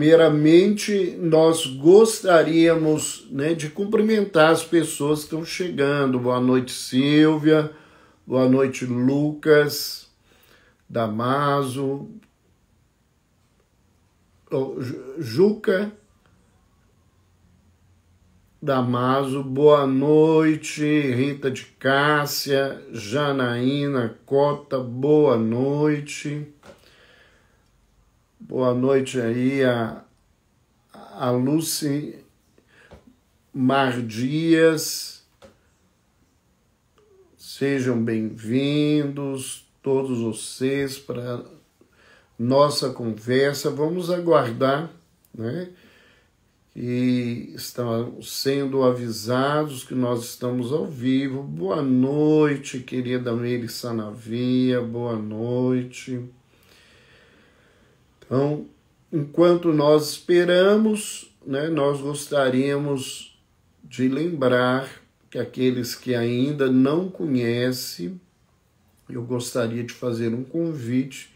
Primeiramente, nós gostaríamos, né, de cumprimentar as pessoas que estão chegando. Boa noite, Silvia. Boa noite, Lucas, Damaso, Juca, Damaso. Boa noite, Rita de Cássia, Janaína Cota. Boa noite. Boa noite aí a Lucy Mar Dias. Sejam bem-vindos todos vocês para nossa conversa. Vamos aguardar, né? E estão sendo avisados que nós estamos ao vivo. Boa noite, querida Meire Sanavia. Boa noite. Então, enquanto nós esperamos, né, nós gostaríamos de lembrar que aqueles que ainda não conhecem, eu gostaria de fazer um convite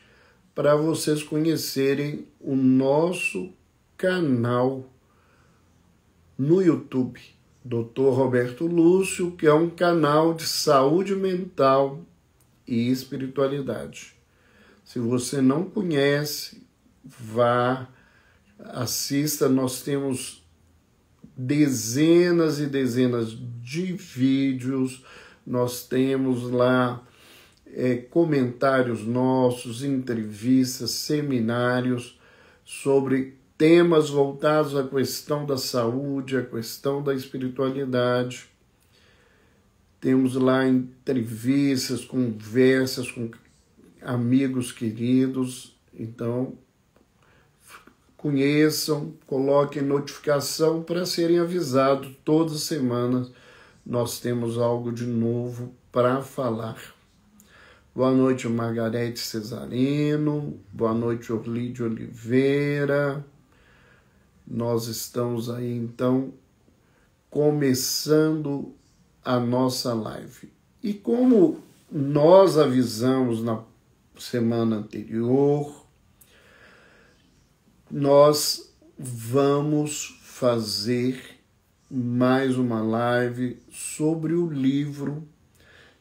para vocês conhecerem o nosso canal no YouTube, Dr. Roberto Lúcio, que é um canal de saúde mental e espiritualidade. Se você não conhece, vá, assista. Nós temos dezenas e dezenas de vídeos, nós temos lá comentários nossos, entrevistas, seminários sobre temas voltados à questão da saúde, à questão da espiritualidade. Temos lá entrevistas, conversas com amigos queridos. Então, conheçam, coloquem notificação para serem avisados. Todas as semanas nós temos algo de novo para falar. Boa noite, Margarete Cesarino. Boa noite, Orlide Oliveira. Nós estamos aí, então, começando a nossa live. E como nós avisamos na semana anterior, nós vamos fazer mais uma live sobre o livro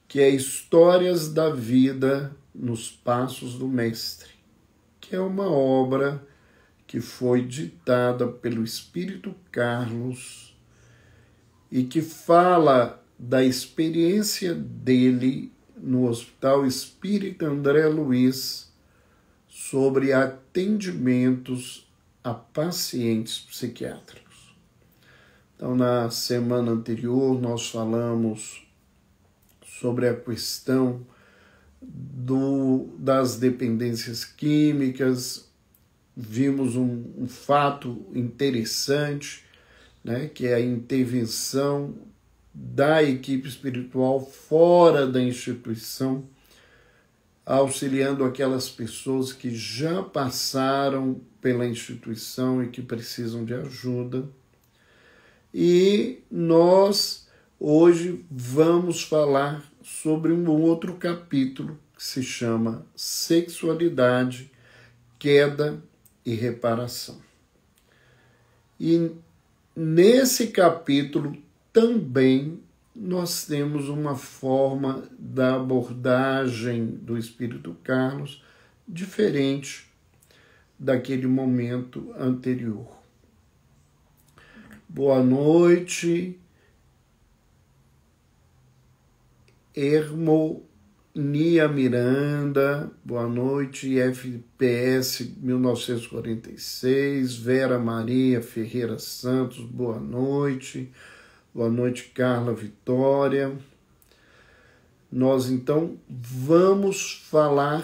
que é Histórias da Vida nos Passos do Mestre, que é uma obra que foi ditada pelo Espírito Carlos e que fala da experiência dele no Hospital Espírita André Luiz sobre atendimentos a pacientes psiquiátricos. Então, na semana anterior, nós falamos sobre a questão das dependências químicas. Vimos um fato interessante, né, que é a intervenção da equipe espiritual fora da instituição, auxiliando aquelas pessoas que já passaram pela instituição e que precisam de ajuda. E nós hoje vamos falar sobre um outro capítulo que se chama Sexualidade, Queda e Reparação. E nesse capítulo também nós temos uma forma da abordagem do Espírito Carlos diferente daquele momento anterior. Boa noite, Hermonia Miranda. Boa noite, FPS 1946, Vera Maria Ferreira Santos. Boa noite. Boa noite, Carla Vitória. Nós, então, vamos falar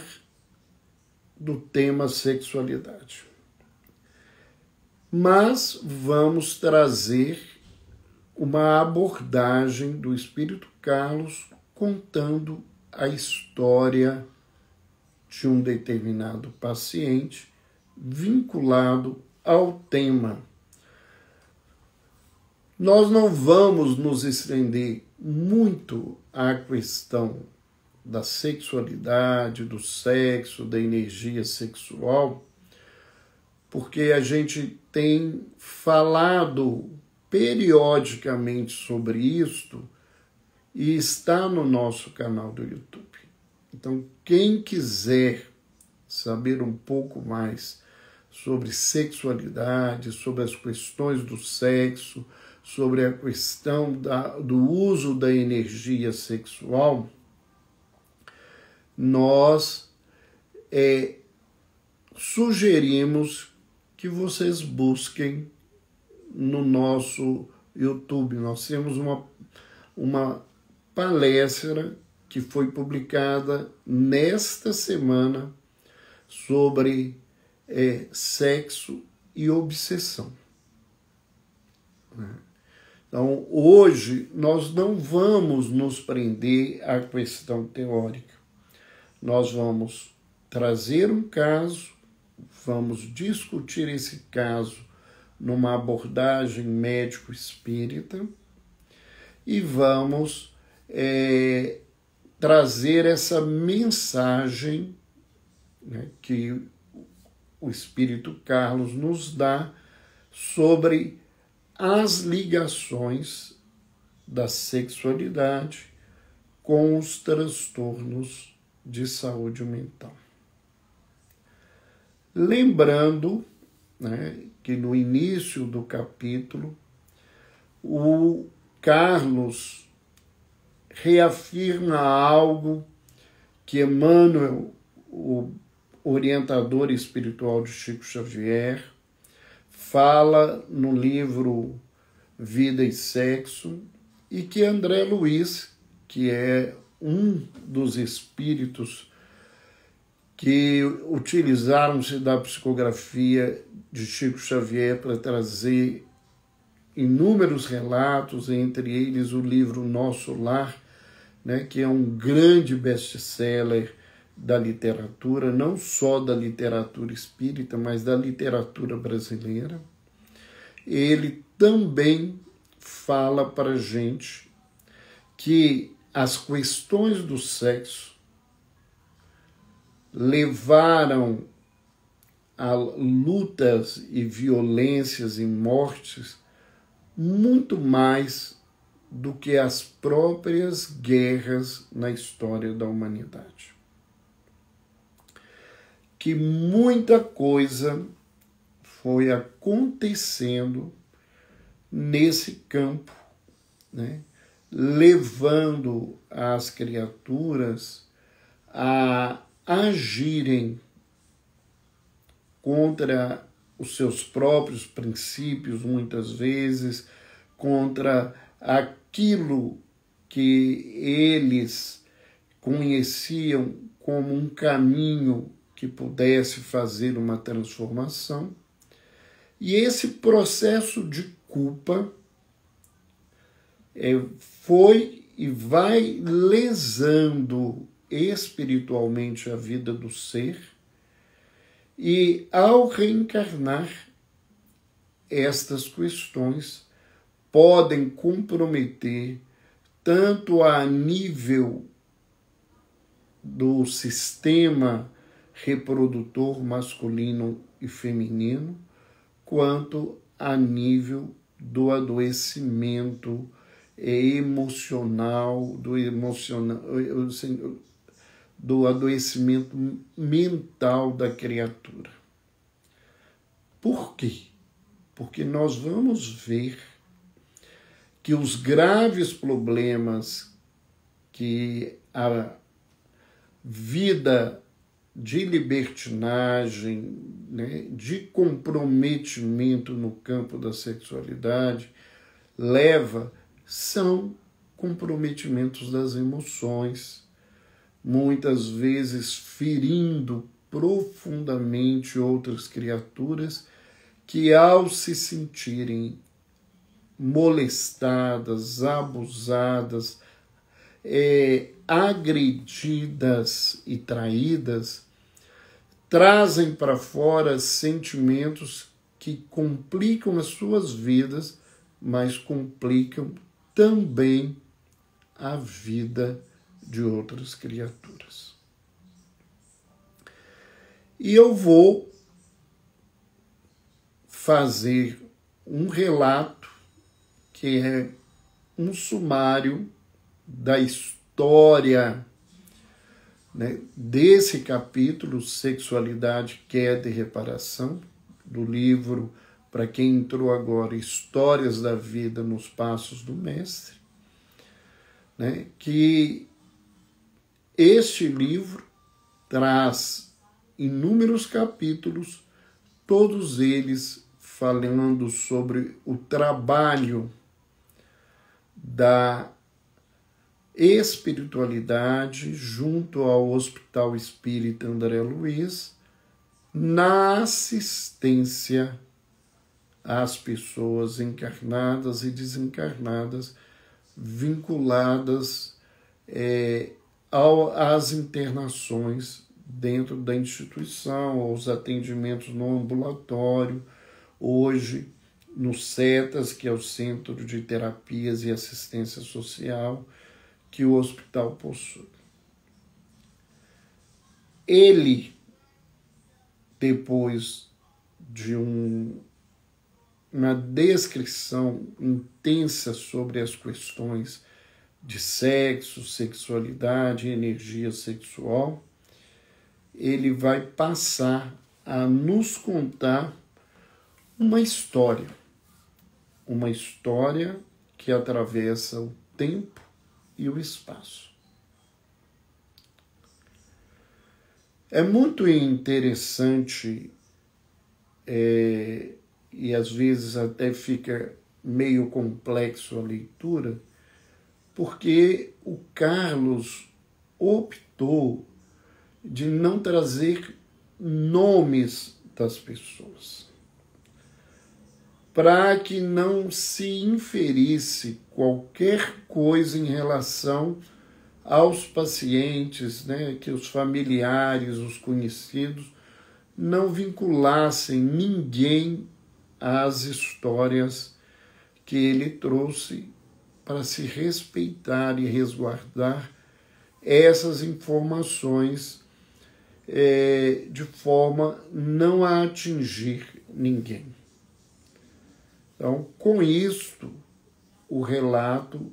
do tema sexualidade. Mas vamos trazer uma abordagem do Espírito Carlos contando a história de um determinado paciente vinculado ao tema. Nós não vamos nos estender muito à questão da sexualidade, do sexo, da energia sexual, porque a gente tem falado periodicamente sobre isto e está no nosso canal do YouTube. Então, quem quiser saber um pouco mais sobre sexualidade, sobre as questões do sexo, sobre a questão do uso da energia sexual, nós sugerimos que vocês busquem no nosso YouTube. Nós temos uma palestra que foi publicada nesta semana sobre sexo e obsessão. Então, hoje, nós não vamos nos prender à questão teórica. Nós vamos trazer um caso, vamos discutir esse caso numa abordagem médico-espírita e vamos trazer essa mensagem, né, que o Espírito Carlos nos dá sobre as ligações da sexualidade com os transtornos de saúde mental. Lembrando, né, que no início do capítulo, o Carlos reafirma algo que Emmanuel, o orientador espiritual de Chico Xavier, fala no livro Vida e Sexo, e que André Luiz, que é um dos espíritos que utilizaram-se da psicografia de Chico Xavier para trazer inúmeros relatos, entre eles o livro Nosso Lar, né, que é um grande best-seller da literatura, não só da literatura espírita, mas da literatura brasileira. Ele também fala para a gente que as questões do sexo levaram a lutas e violências e mortes muito mais do que as próprias guerras na história da humanidade. Que muita coisa foi acontecendo nesse campo, né, levando as criaturas a agirem contra os seus próprios princípios, muitas vezes, contra aquilo que eles conheciam como um caminho que pudesse fazer uma transformação. E esse processo de culpa foi e vai lesando espiritualmente a vida do ser, e ao reencarnar, estas questões podem comprometer tanto a nível do sistema reprodutor masculino e feminino, quanto a nível do adoecimento emocional, do adoecimento mental da criatura. Por quê? Porque nós vamos ver que os graves problemas que a vida de libertinagem, né, de comprometimento no campo da sexualidade leva, são comprometimentos das emoções, muitas vezes ferindo profundamente outras criaturas que, ao se sentirem molestadas, abusadas, agredidas e traídas, trazem para fora sentimentos que complicam as suas vidas, mas complicam também a vida de outras criaturas. E eu vou fazer um relato que é um sumário da história, né, desse capítulo, Sexualidade, Queda e Reparação, do livro, para quem entrou agora, Histórias da Vida nos Passos do Mestre, né, que este livro traz inúmeros capítulos, todos eles falando sobre o trabalho da espiritualidade junto ao Hospital Espírita André Luiz na assistência às pessoas encarnadas e desencarnadas vinculadas às internações dentro da instituição, aos atendimentos no ambulatório, hoje no CETAS, que é o Centro de Terapias e Assistência Social, que o hospital possui. Ele, depois de uma descrição intensa sobre as questões de sexo, sexualidade e energia sexual, ele vai passar a nos contar uma história que atravessa o tempo e o espaço. É muito interessante e às vezes até fica meio complexo a leitura, porque o Carlos optou de não trazer nomes das pessoas, para que não se inferisse qualquer coisa em relação aos pacientes, né, que os familiares, os conhecidos, não vinculassem ninguém às histórias que ele trouxe para se respeitar e resguardar essas informações de forma não a atingir ninguém. Então, com isto, o relato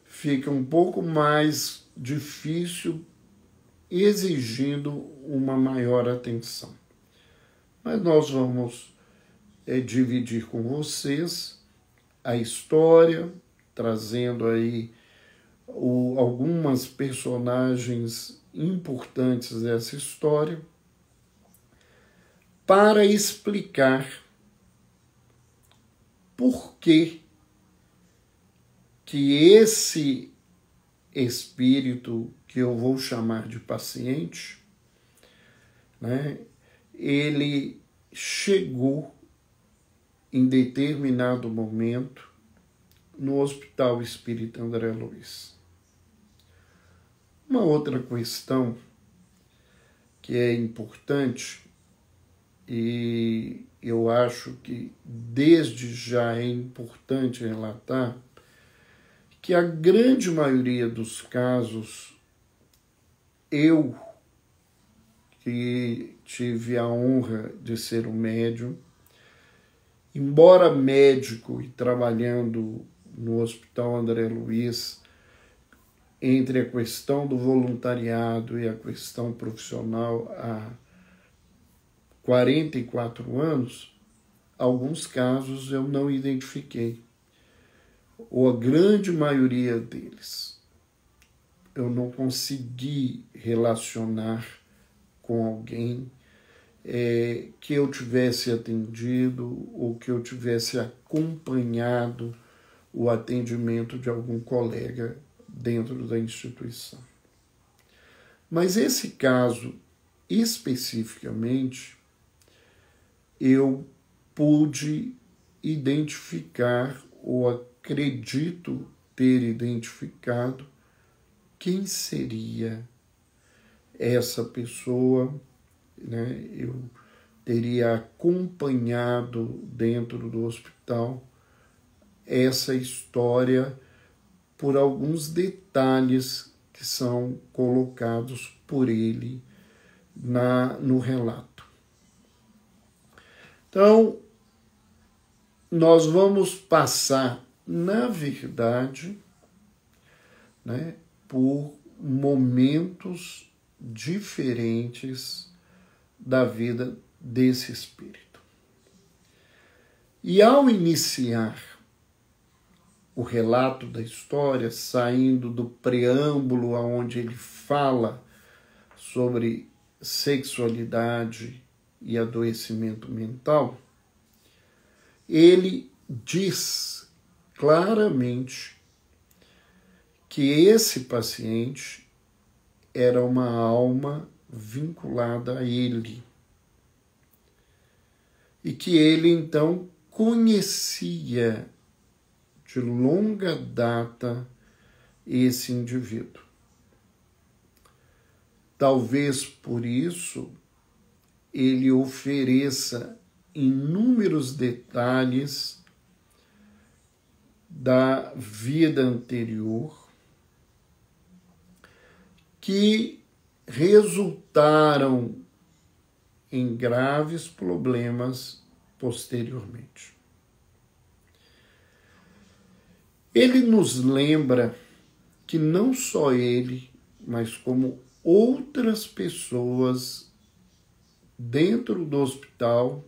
fica um pouco mais difícil, exigindo uma maior atenção. Mas nós vamos dividir com vocês a história, trazendo aí algumas personagens importantes dessa história, para explicar por que esse espírito, que eu vou chamar de paciente, né, ele chegou em determinado momento no Hospital Espírita André Luiz. Uma outra questão que é importante, e eu acho que desde já é importante relatar, que a grande maioria dos casos, eu, que tive a honra de ser um médium, embora médico e trabalhando no Hospital André Luiz, entre a questão do voluntariado e a questão profissional há 44 anos, alguns casos eu não identifiquei, ou a grande maioria deles. Eu não consegui relacionar com alguém que eu tivesse atendido ou que eu tivesse acompanhado o atendimento de algum colega dentro da instituição. Mas esse caso, especificamente, eu pude identificar, ou acredito ter identificado, quem seria essa pessoa, né? Eu teria acompanhado dentro do hospital essa história por alguns detalhes que são colocados por ele no relato. Então, nós vamos passar, na verdade, né, por momentos diferentes da vida desse espírito. E ao iniciar o relato da história, saindo do preâmbulo onde ele fala sobre sexualidade e adoecimento mental, ele diz claramente que esse paciente era uma alma vinculada a ele e que ele então conhecia de longa data esse indivíduo. Talvez por isso ele ofereça inúmeros detalhes da vida anterior que resultaram em graves problemas posteriormente. Ele nos lembra que não só ele, mas como outras pessoas dentro do hospital,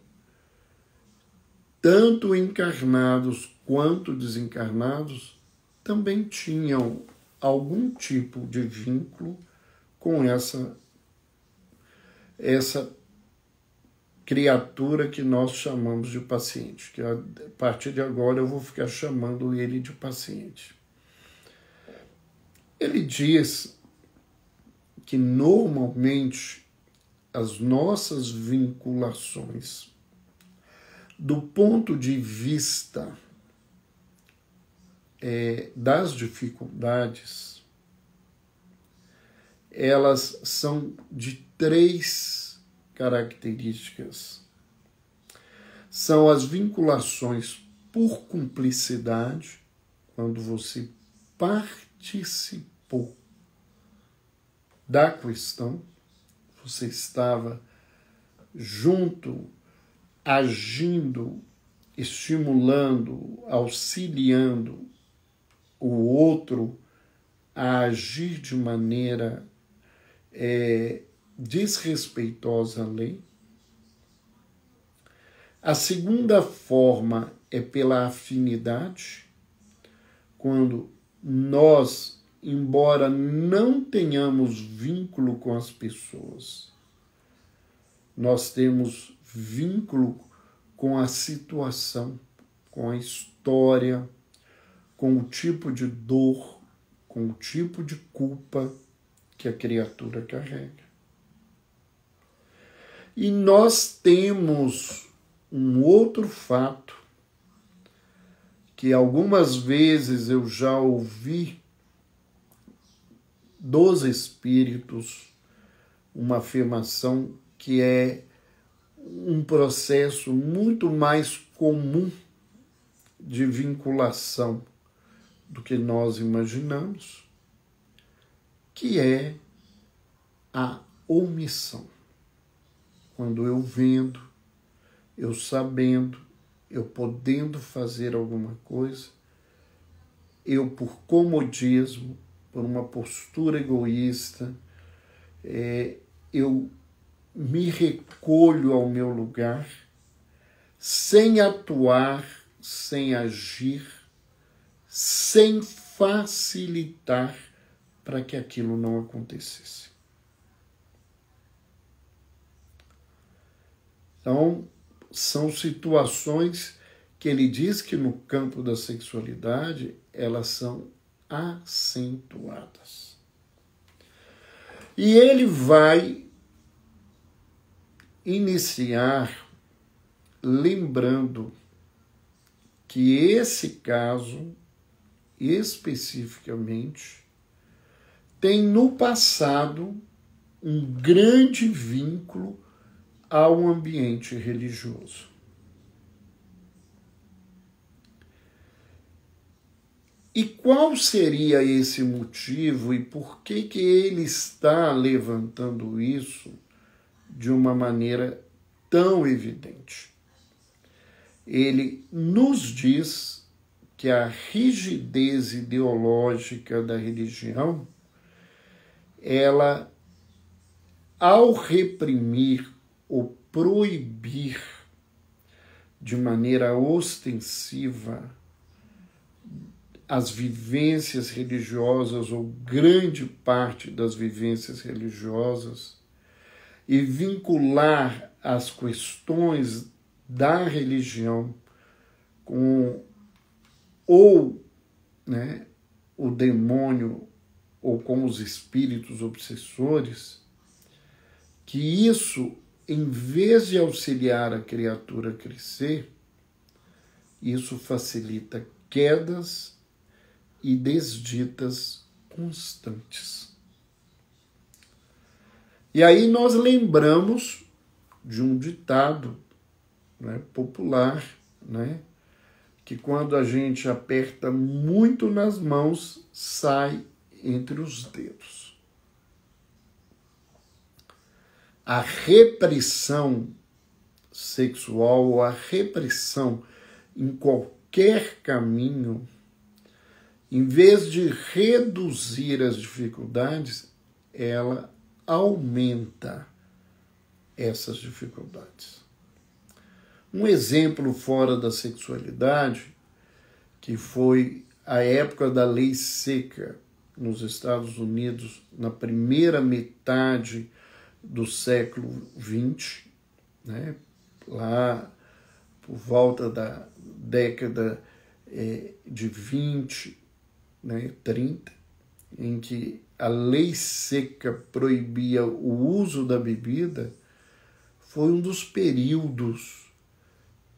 tanto encarnados quanto desencarnados, também tinham algum tipo de vínculo com essa criatura que nós chamamos de paciente, que a partir de agora eu vou ficar chamando ele de paciente. Ele diz que normalmente as nossas vinculações, do ponto de vista das dificuldades, elas são de 3 características. São as vinculações por cumplicidade, quando você participou da questão, você estava junto, agindo, estimulando, auxiliando o outro a agir de maneira desrespeitosa à lei. A segunda forma é pela afinidade, quando nós, embora não tenhamos vínculo com as pessoas, nós temos vínculo com a situação, com a história, com o tipo de dor, com o tipo de culpa que a criatura carrega. E nós temos um outro fato que algumas vezes eu já ouvi dos espíritos, uma afirmação que é um processo muito mais comum de vinculação do que nós imaginamos, que é a omissão. Quando eu vendo, eu sabendo, eu podendo fazer alguma coisa, eu, por comodismo, por uma postura egoísta, eu me recolho ao meu lugar, sem atuar, sem agir, sem facilitar para que aquilo não acontecesse. Então, são situações que ele diz que no campo da sexualidade elas são acentuadas. E ele vai iniciar lembrando que esse caso, especificamente, tem no passado um grande vínculo ao ambiente religioso. E qual seria esse motivo e por que ele está levantando isso de uma maneira tão evidente? ele nos diz que a rigidez ideológica da religião, ela, ao reprimir ou proibir de maneira ostensiva as vivências religiosas, ou grande parte das vivências religiosas, e vincular as questões da religião com o demônio ou com os espíritos obsessores, que isso, em vez de auxiliar a criatura a crescer, isso facilita quedas e desditas constantes. E aí nós lembramos de um ditado, popular, que quando a gente aperta muito nas mãos, sai entre os dedos. A repressão sexual ou a repressão em qualquer caminho, em vez de reduzir as dificuldades, ela aumenta essas dificuldades. Um exemplo fora da sexualidade, que foi a época da lei seca nos Estados Unidos, na primeira metade do século XX, lá por volta da década de 20, 30, em que a lei seca proibia o uso da bebida, foi um dos períodos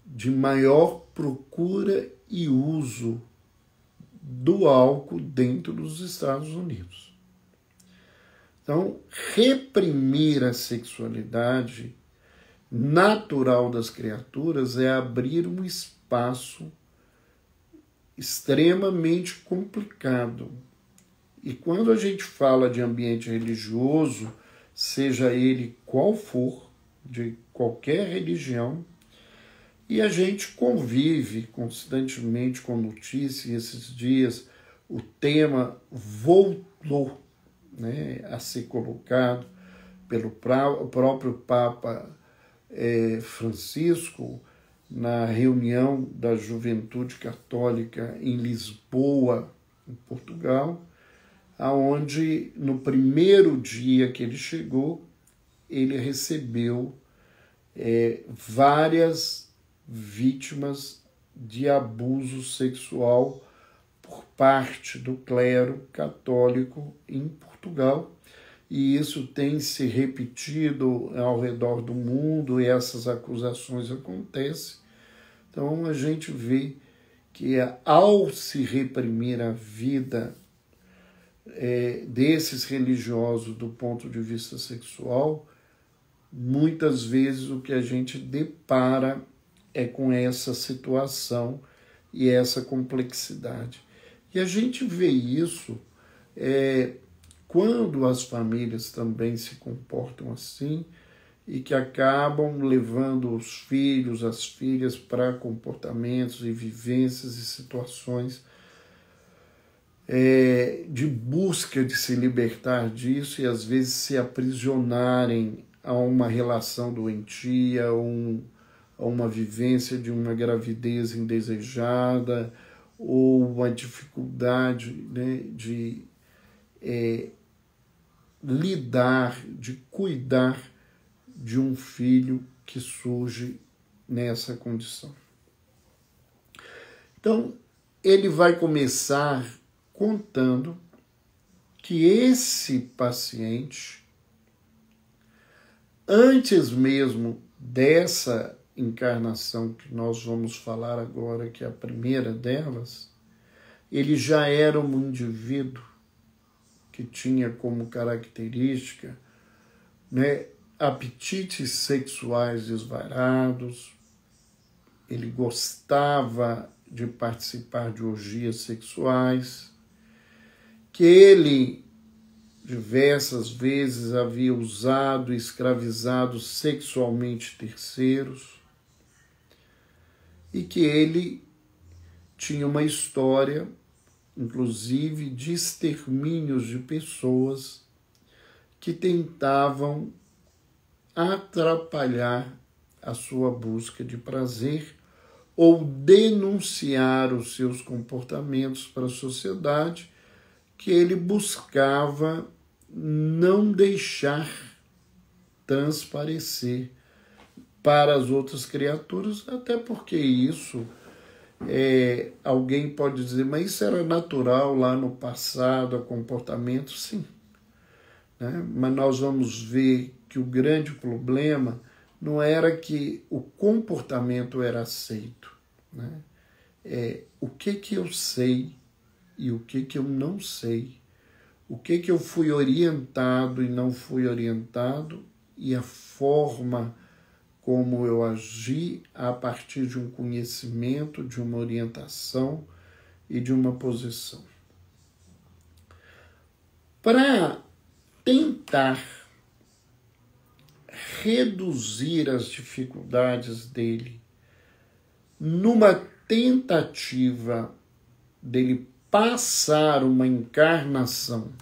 de maior procura e uso do álcool dentro dos Estados Unidos. Então, reprimir a sexualidade natural das criaturas é abrir um espaço extremamente complicado. E quando a gente fala de ambiente religioso, seja ele qual for, de qualquer religião, e a gente convive constantemente com notícias, e esses dias o tema voltou a ser colocado pelo próprio Papa Francisco na reunião da Juventude Católica em Lisboa, em Portugal, aonde no primeiro dia que ele chegou, ele recebeu várias vítimas de abuso sexual por parte do clero católico em Portugal, e isso tem se repetido ao redor do mundo, e essas acusações acontecem. Então a gente vê que ao se reprimir a vida desses religiosos do ponto de vista sexual, muitas vezes o que a gente depara é com essa situação e essa complexidade. E a gente vê isso quando as famílias também se comportam assim e que acabam levando os filhos, as filhas para comportamentos e vivências e situações de busca de se libertar disso e às vezes se aprisionarem a uma relação doentia, a uma vivência de uma gravidez indesejada ou uma dificuldade de lidar, de cuidar de um filho que surge nessa condição. Então, ele vai começar contando que esse paciente, antes mesmo dessa encarnação que nós vamos falar agora, que é a primeira delas, ele já era um indivíduo que tinha como característica apetites sexuais desvarados, ele gostava de participar de orgias sexuais, que ele diversas vezes havia usado e escravizado sexualmente terceiros, e que ele tinha uma história, inclusive, de extermínios de pessoas que tentavam atrapalhar a sua busca de prazer ou denunciar os seus comportamentos para a sociedade, que ele buscava não deixar transparecer para as outras criaturas, até porque isso, alguém pode dizer, mas isso era natural lá no passado, a comportamento, sim. Né? Mas nós vamos ver que o grande problema não era que o comportamento era aceito, né? O que eu sei e o que eu não sei, o que eu fui orientado e não fui orientado, e a forma como eu agi a partir de um conhecimento, de uma orientação e de uma posição. Para tentar reduzir as dificuldades dele, numa tentativa dele passar uma encarnação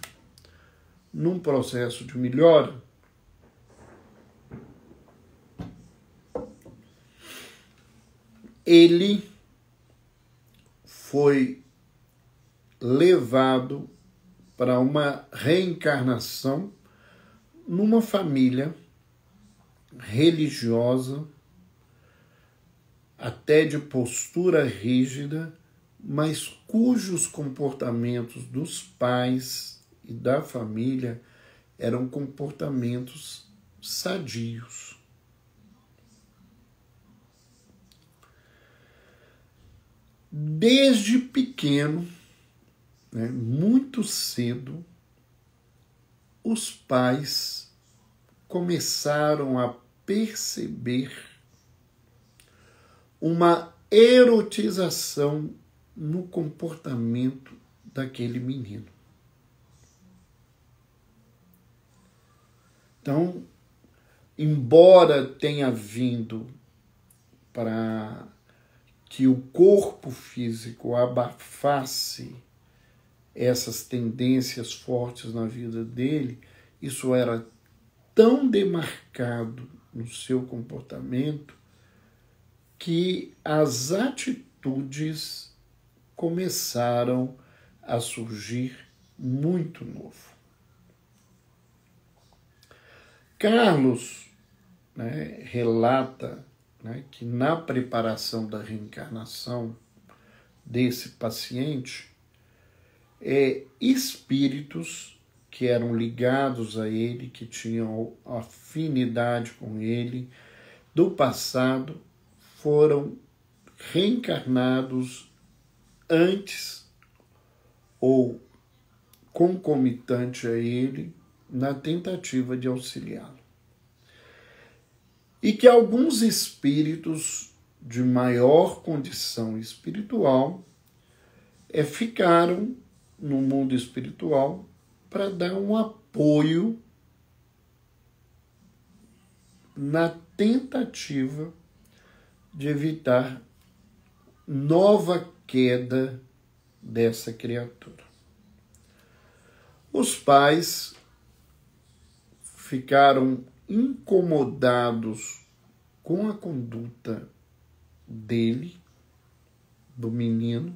num processo de melhora, ele foi levado para uma reencarnação numa família religiosa, até de postura rígida, mas cujos comportamentos dos pais e da família eram comportamentos sadios. Desde pequeno, né, muito cedo, os pais começaram a perceber uma erotização no comportamento daquele menino. Então, embora tenha vindo para que o corpo físico abafasse essas tendências fortes na vida dele, isso era tão demarcado no seu comportamento que as atitudes começaram a surgir muito novo. Carlos, né, relata, né, que na preparação da reencarnação desse paciente, espíritos que eram ligados a ele, que tinham afinidade com ele, do passado, foram reencarnados antes ou concomitante a ele na tentativa de auxiliá-lo. E que alguns espíritos de maior condição espiritual ficaram no mundo espiritual para dar um apoio na tentativa de evitar nova queda dessa criatura. Os pais ficaram incomodados com a conduta dele, do menino,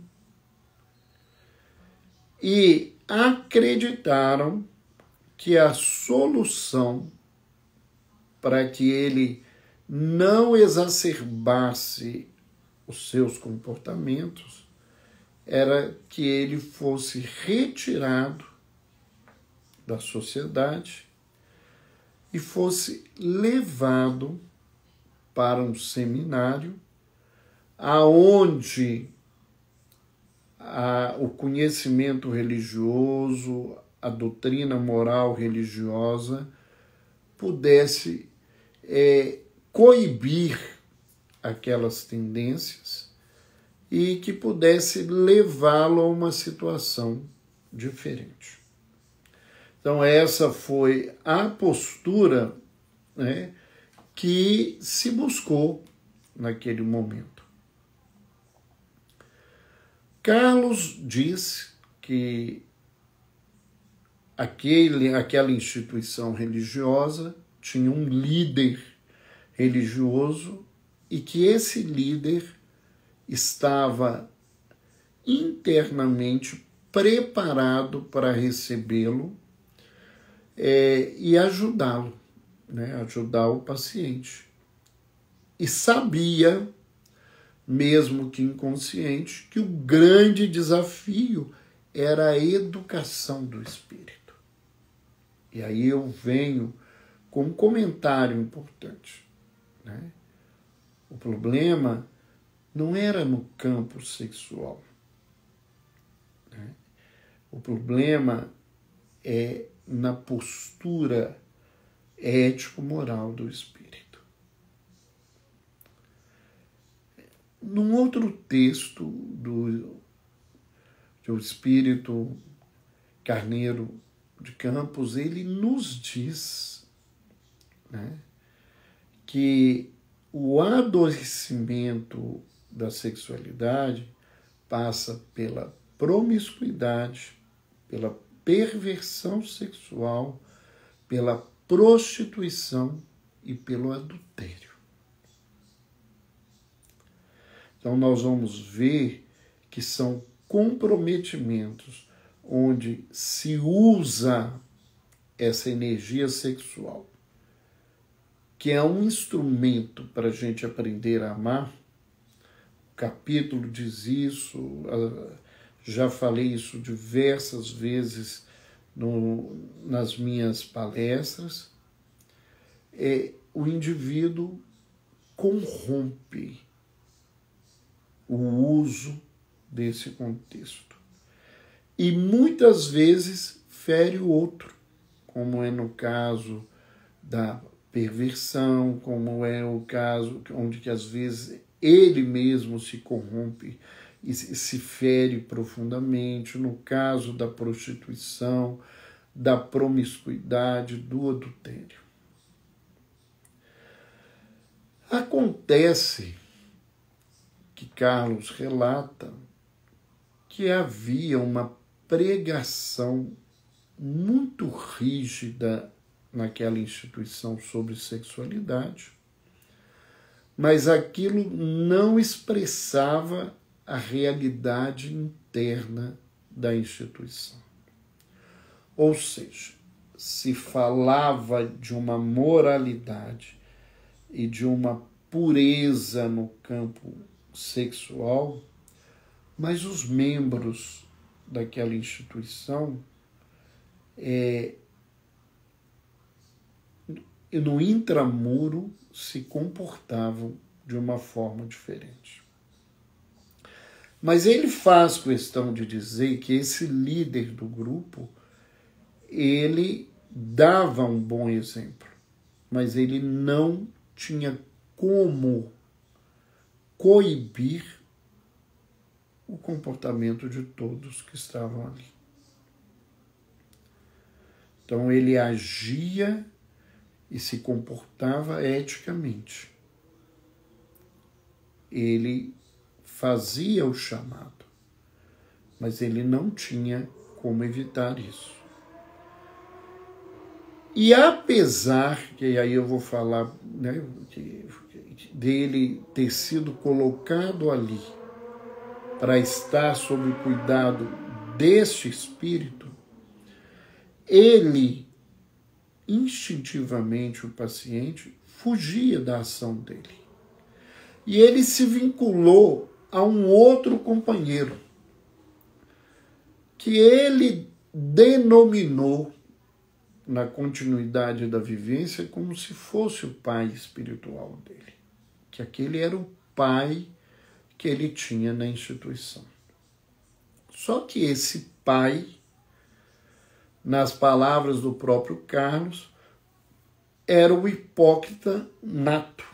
e acreditaram que a solução para que ele não exacerbasse os seus comportamentos era que ele fosse retirado da sociedade e fosse levado para um seminário aonde o conhecimento religioso, a doutrina moral religiosa pudesse coibir aquelas tendências e que pudesse levá-lo a uma situação diferente. Então, essa foi a postura, né, que se buscou naquele momento. Carlos disse que aquela instituição religiosa tinha um líder religioso e que esse líder estava internamente preparado para recebê-lo e ajudá-lo, né? Ajudar o paciente. E sabia, mesmo que inconsciente, que o grande desafio era a educação do espírito. E aí eu venho com um comentário importante, né? O problema não era no campo sexual, né? O problema é na postura ético-moral do espírito. Num outro texto do espírito Carneiro de Campos, ele nos diz, né, que o adoecimento da sexualidade passa pela promiscuidade, pela perversão sexual, pela prostituição e pelo adultério. Então nós vamos ver que são comprometimentos onde se usa essa energia sexual, que é um instrumento para a gente aprender a amar. O capítulo diz isso, já falei isso diversas vezes nas minhas palestras. O indivíduo corrompe o uso desse contexto e muitas vezes fere o outro, como é no caso da perversão, como é o caso onde que às vezes ele mesmo se corrompe e se fere profundamente, no caso da prostituição, da promiscuidade, do adultério. Acontece que Carlos relata que havia uma pregação muito rígida naquela instituição sobre sexualidade, mas aquilo não expressava a realidade interna da instituição. Ou seja, se falava de uma moralidade e de uma pureza no campo sexual, mas os membros daquela instituição no intramuro se comportavam de uma forma diferente. Mas ele faz questão de dizer que esse líder do grupo, ele dava um bom exemplo, mas ele não tinha como coibir o comportamento de todos que estavam ali. Então ele agia e se comportava eticamente. Ele fazia o chamado, mas ele não tinha como evitar isso. E apesar, que aí eu vou falar, né, dele ter sido colocado ali para estar sob o cuidado deste espírito, ele, instintivamente, o paciente, fugia da ação dele. E ele se vinculou a um outro companheiro, que ele denominou, na continuidade da vivência, como se fosse o pai espiritual dele. Que aquele era o pai que ele tinha na instituição. Só que esse pai, nas palavras do próprio Carlos, era o hipócrita nato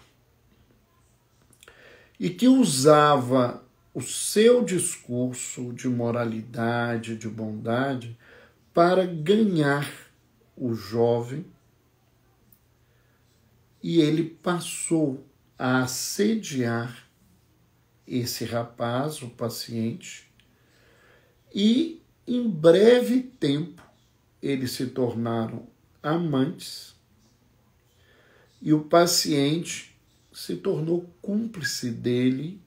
e que usava o seu discurso de moralidade, de bondade, para ganhar o jovem, e ele passou a assediar esse rapaz, o paciente, e em breve tempo eles se tornaram amantes e o paciente se tornou cúmplice dele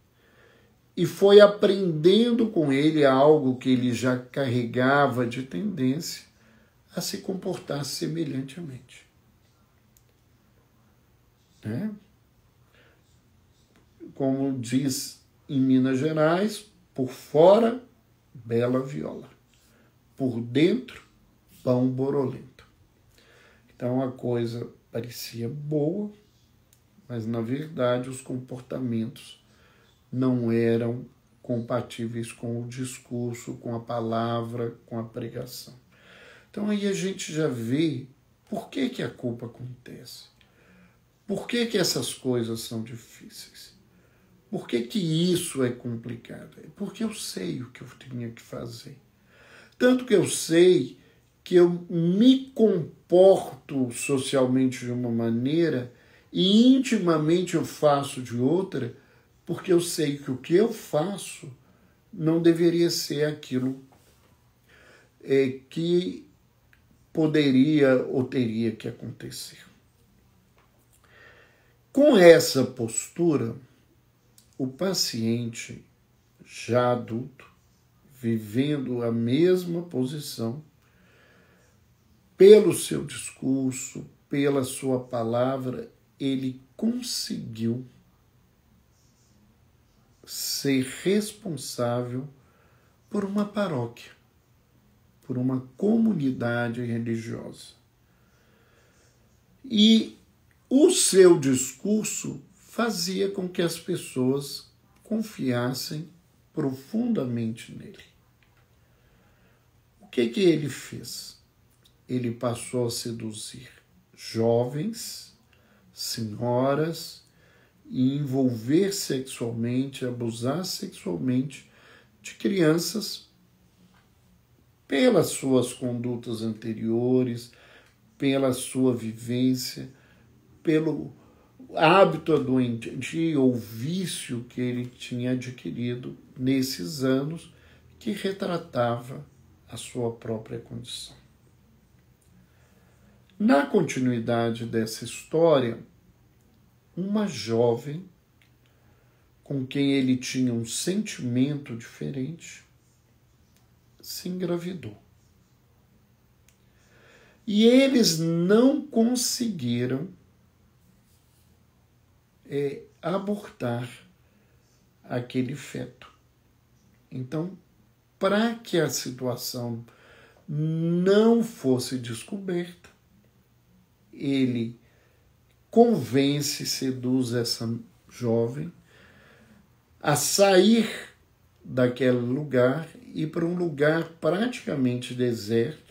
e foi aprendendo com ele algo que ele já carregava de tendência a se comportar semelhantemente. Né? Como diz em Minas Gerais, por fora, bela viola. Por dentro, pão borolento. Então a coisa parecia boa, mas na verdade os comportamentos não eram compatíveis com o discurso, com a palavra, com a pregação. Então aí a gente já vê por que a culpa acontece. Por que essas coisas são difíceis? Por que isso é complicado? É porque eu sei o que eu tinha que fazer. Tanto que eu sei que eu me comporto socialmente de uma maneira e intimamente eu faço de outra, porque eu sei que o que eu faço não deveria ser aquilo que poderia ou teria que acontecer. Com essa postura, o paciente já adulto, vivendo a mesma posição, pelo seu discurso, pela sua palavra, ele conseguiu ser responsável por uma paróquia, por uma comunidade religiosa. E o seu discurso fazia com que as pessoas confiassem profundamente nele. O que ele fez? Ele passou a seduzir jovens, senhoras, e envolver sexualmente, abusar sexualmente de crianças pelas suas condutas anteriores, pela sua vivência, pelo hábito doentio ou vício que ele tinha adquirido nesses anos, que retratava a sua própria condição. Na continuidade dessa história, uma jovem com quem ele tinha um sentimento diferente se engravidou. E eles não conseguiram abortar aquele feto. Então, para que a situação não fosse descoberta, ele convence, seduz essa jovem a sair daquele lugar e para um lugar praticamente deserto.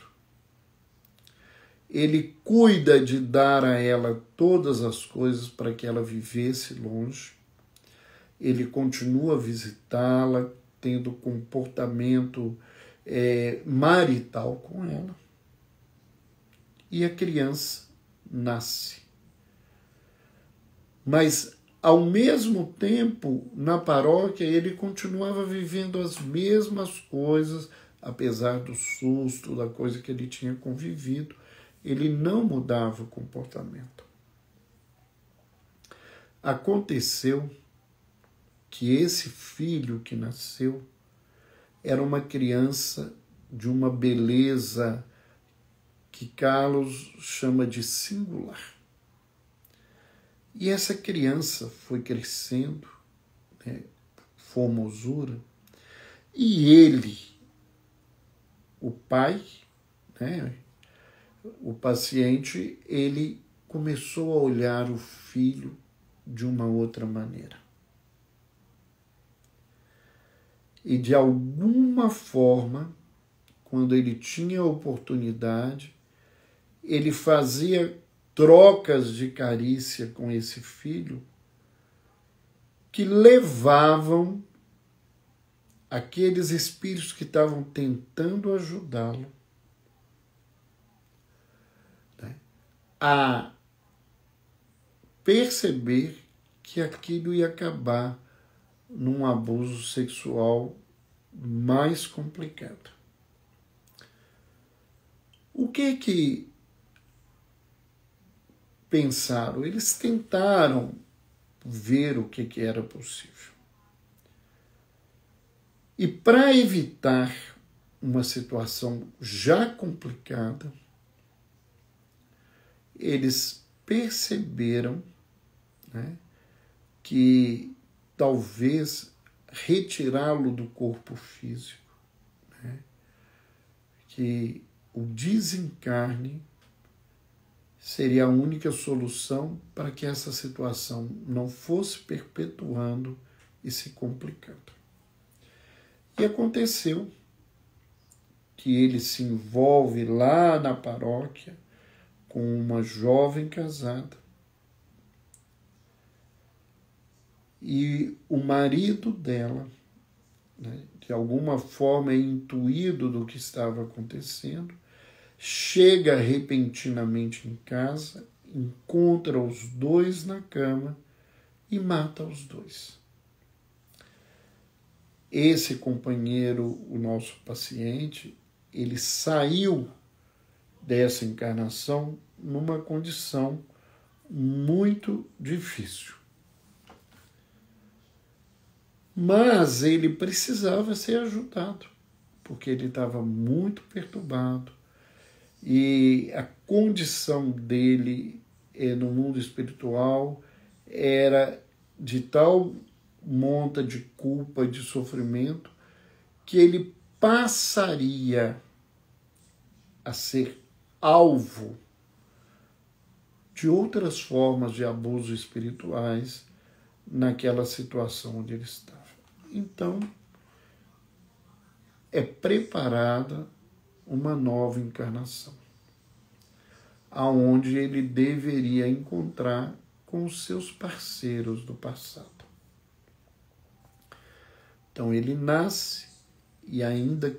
Ele cuida de dar a ela todas as coisas para que ela vivesse longe. Ele continua a visitá-la, tendo comportamento marital com ela. E a criança nasce. Mas, ao mesmo tempo, na paróquia, ele continuava vivendo as mesmas coisas, apesar do susto, da coisa que ele tinha convivido. Ele não mudava o comportamento. Aconteceu que esse filho que nasceu era uma criança de uma beleza que Carlos chama de singular. E essa criança foi crescendo, formosura, e ele, o pai, o paciente, ele começou a olhar o filho de uma outra maneira. E de alguma forma, quando ele tinha a oportunidade, ele fazia trocas de carícia com esse filho que levavam aqueles espíritos que estavam tentando ajudá-lo a perceber que aquilo ia acabar num abuso sexual mais complicada. O que pensaram? Eles tentaram ver o que era possível. E para evitar uma situação já complicada, eles perceberam, né, que talvez retirá-lo do corpo físico, né, que o desencarne seria a única solução para que essa situação não fosse perpetuando e se complicando. E aconteceu que ele se envolve lá na paróquia com uma jovem casada. E o marido dela, né, de alguma forma é intuído do que estava acontecendo, chega repentinamente em casa, encontra os dois na cama e mata os dois. Esse companheiro, o nosso paciente, ele saiu dessa encarnação numa condição muito difícil. Mas ele precisava ser ajudado, porque ele estava muito perturbado. E a condição dele no mundo espiritual era de tal monta de culpa e de sofrimento que ele passaria a ser alvo de outras formas de abusos espirituais naquela situação onde ele estava. Então, é preparada uma nova encarnação, aonde ele deveria encontrar com os seus parceiros do passado. Então ele nasce e ainda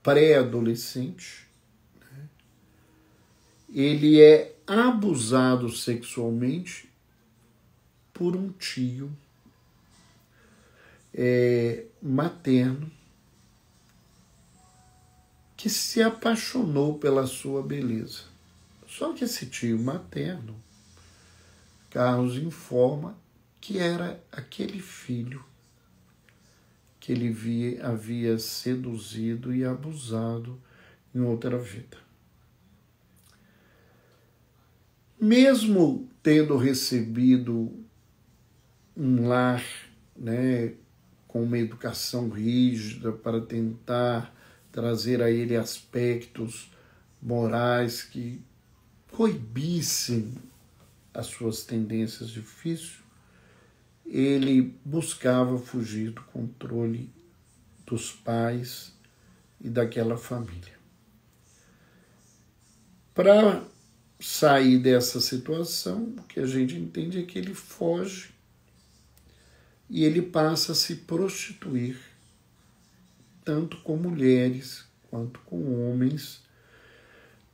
pré-adolescente, né, ele é abusado sexualmente por um tio materno que se apaixonou pela sua beleza. Só que esse tio materno, Carlos informa que era aquele filho que ele havia seduzido e abusado em outra vida. Mesmo tendo recebido um lar, né, com uma educação rígida para tentar trazer a ele aspectos morais que proibissem as suas tendências difíceis, ele buscava fugir do controle dos pais e daquela família. Para sair dessa situação, o que a gente entende é que ele foge e ele passa a se prostituir, tanto com mulheres quanto com homens,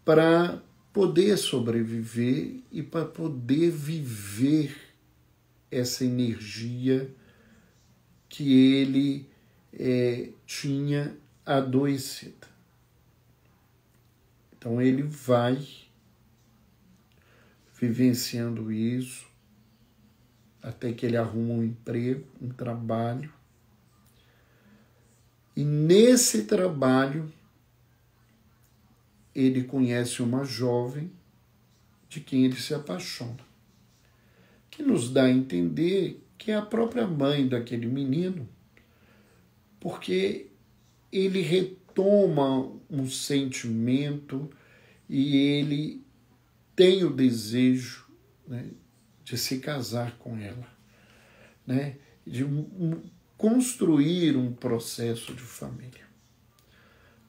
para poder sobreviver e para poder viver essa energia que ele tinha adoecida. Então ele vai vivenciando isso até que ele arruma um emprego, um trabalho. E nesse trabalho ele conhece uma jovem de quem ele se apaixona, que nos dá a entender que é a própria mãe daquele menino, porque ele retoma um sentimento e ele tem o desejo, né, de se casar com ela, né, de construir um processo de família.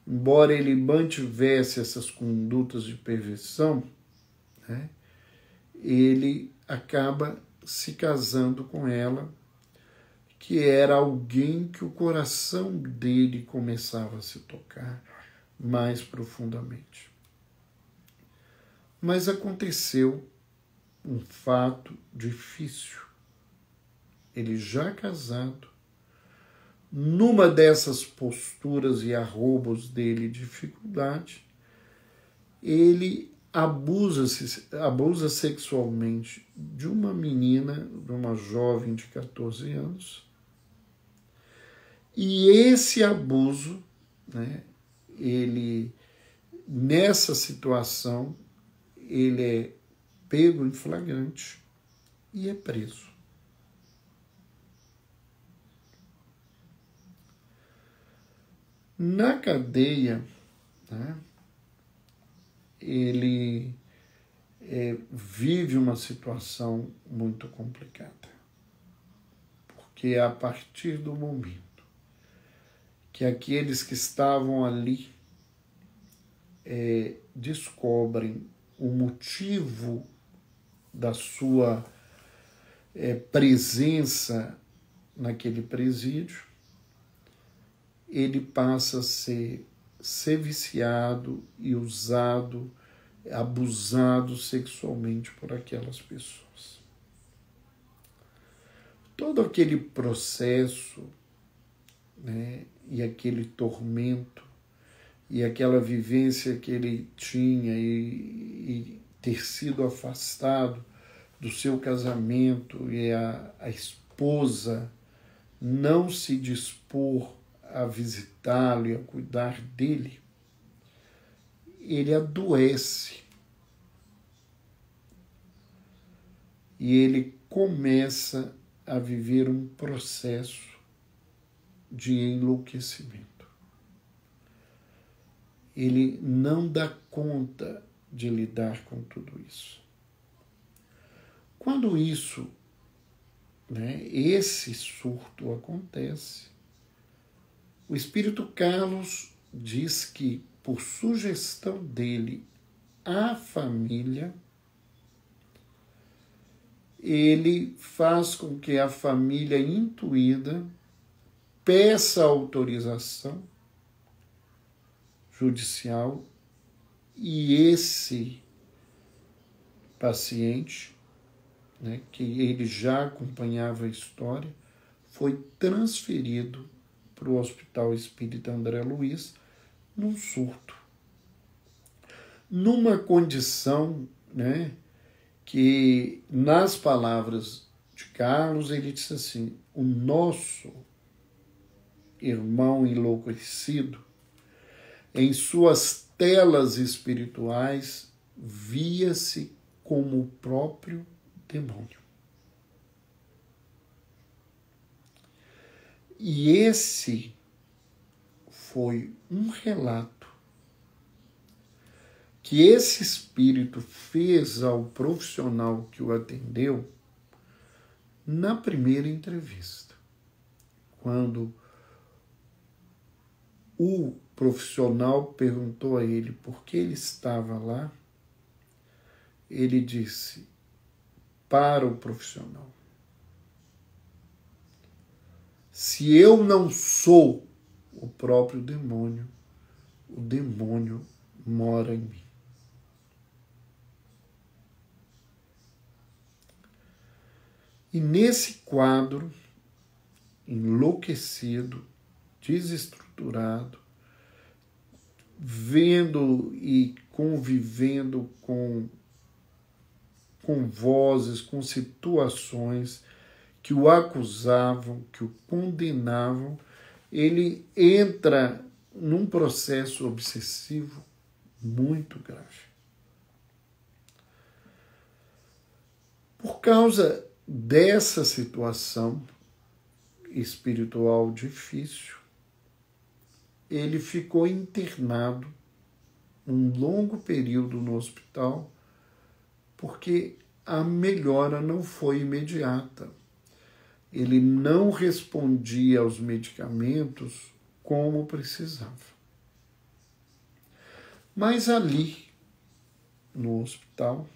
Embora ele mantivesse essas condutas de perversão, né, ele acaba se casando com ela, que era alguém que o coração dele começava a se tocar mais profundamente. Mas aconteceu um fato difícil. Ele já casado, numa dessas posturas e arrobos dele, dificuldade, ele abusa sexualmente de uma menina, de uma jovem de 14 anos, e esse abuso, né, ele, nessa situação, ele é pego em flagrante e é preso. Na cadeia, né, ele vive uma situação muito complicada, porque a partir do momento que aqueles que estavam ali descobrem o motivo da sua presença naquele presídio, ele passa a ser viciado e usado, abusado sexualmente por aquelas pessoas. Todo aquele processo, né, e aquele tormento, e aquela vivência que ele tinha e ter sido afastado do seu casamento e a esposa não se dispor a visitá-lo e a cuidar dele, ele adoece e ele começa a viver um processo de enlouquecimento. Ele não dá conta de lidar com tudo isso. Quando isso, né, esse surto acontece, o Espírito Carlos diz que, por sugestão dele à família, ele faz com que a família intuída peça autorização judicial e esse paciente, né, que ele já acompanhava a história, foi transferido para o Hospital Espírita André Luiz num surto. Numa condição, né, que, nas palavras de Carlos, ele disse assim: o nosso irmão enlouquecido, em suas telas espirituais, via-se como o próprio demônio. E esse foi um relato que esse espírito fez ao profissional que o atendeu na primeira entrevista. Quando o profissional perguntou a ele por que ele estava lá, ele disse para o profissional: se eu não sou o próprio demônio, o demônio mora em mim. E nesse quadro, enlouquecido, desestruturado, vendo e convivendo com vozes, com situações que o acusavam, que o condenavam, ele entra num processo obsessivo muito grave. Por causa dessa situação espiritual difícil, ele ficou internado um longo período no hospital, porque a melhora não foi imediata. Ele não respondia aos medicamentos como precisava. Mas ali, no hospital,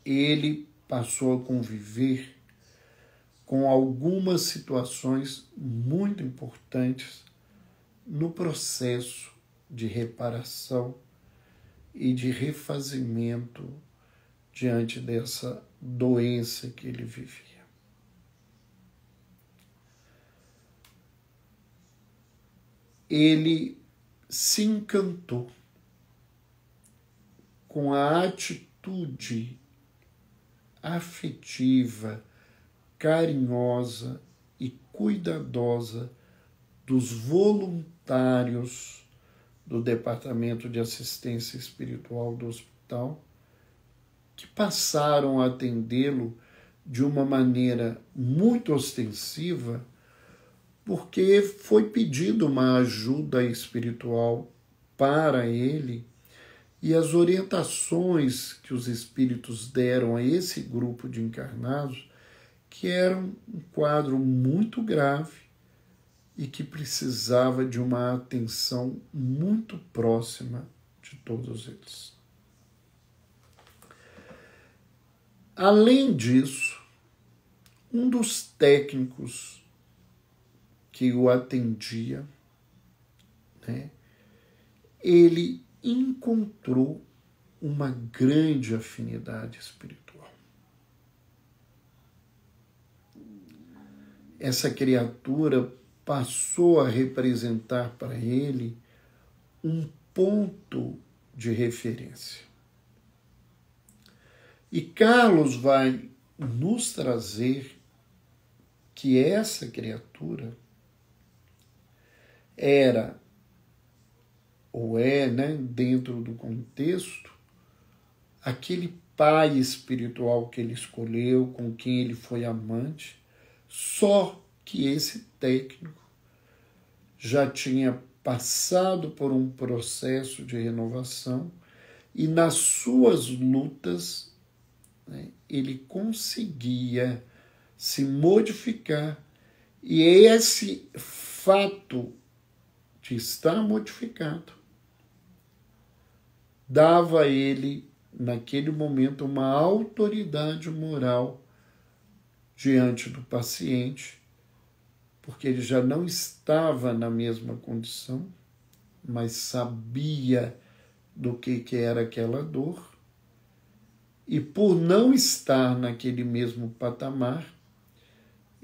ele passou a conviver com algumas situações muito importantes no processo de reparação e de refazimento diante dessa doença que ele vivia. ele se encantou com a atitude afetiva, carinhosa e cuidadosa dos voluntários do Departamento de Assistência Espiritual do hospital, que passaram a atendê-lo de uma maneira muito ostensiva, porque foi pedido uma ajuda espiritual para ele, e as orientações que os espíritos deram a esse grupo de encarnados, que era um quadro muito grave e que precisava de uma atenção muito próxima de todos eles. Além disso, um dos técnicos que o atendia, ele encontrou uma grande afinidade espiritual. Essa criatura passou a representar para ele um ponto de referência. E Carlos vai nos trazer que essa criatura era, ou é, dentro do contexto, aquele pai espiritual que ele escolheu, com quem ele foi amante, só que esse técnico já tinha passado por um processo de renovação e nas suas lutas ele conseguia se modificar, e esse fato de estar modificado dava a ele, naquele momento, uma autoridade moral diante do paciente, porque ele já não estava na mesma condição, mas sabia do que era aquela dor, e por não estar naquele mesmo patamar,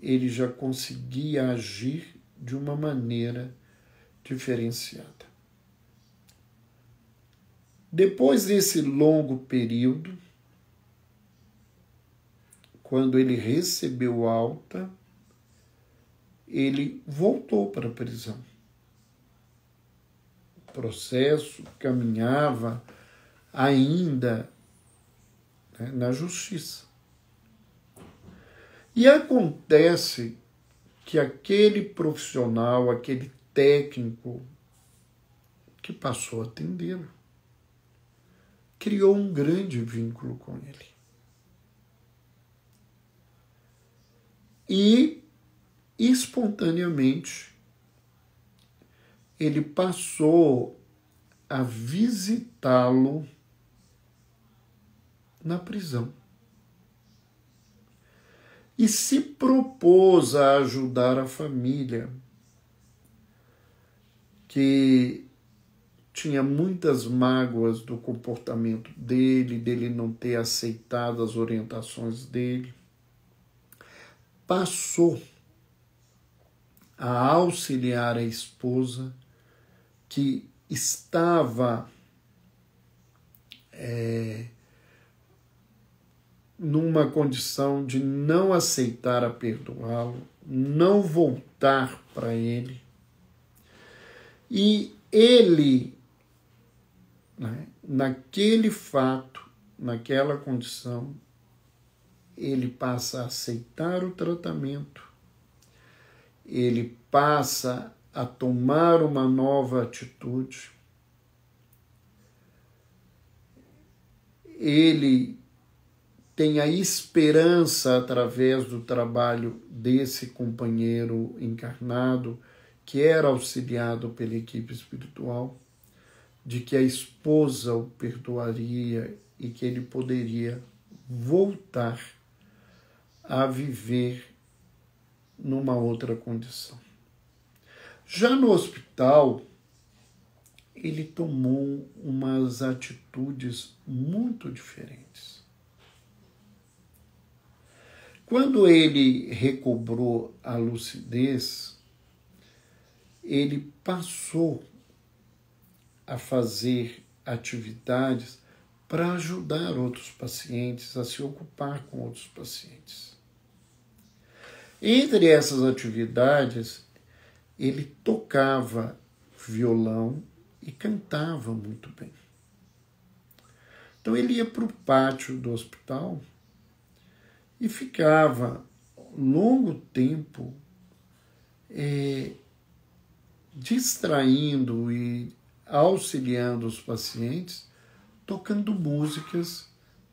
ele já conseguia agir de uma maneira diferenciada. Depois desse longo período, quando ele recebeu alta, ele voltou para a prisão. O processo caminhava ainda na justiça. E acontece que aquele profissional, aquele técnico que passou a atendê-lo, criou um grande vínculo com ele. E, espontaneamente, ele passou a visitá-lo na prisão. E se propôs a ajudar a família, que tinha muitas mágoas do comportamento dele não ter aceitado as orientações dele. Passou a auxiliar a esposa, que estava numa condição de não aceitar a perdoá-lo, não voltar para ele. E ele, naquele fato, naquela condição, ele passa a aceitar o tratamento, ele passa a tomar uma nova atitude, ele tem a esperança, através do trabalho desse companheiro encarnado, que era auxiliado pela equipe espiritual, de que a esposa o perdoaria e que ele poderia voltar a viver numa outra condição. Já no hospital, ele tomou umas atitudes muito diferentes. Quando ele recobrou a lucidez, ele passou a fazer atividades para ajudar outros pacientes, a se ocupar com outros pacientes. Entre essas atividades, ele tocava violão e cantava muito bem. Então ele ia para o pátio do hospital e ficava longo tempo distraindo e auxiliando os pacientes, tocando músicas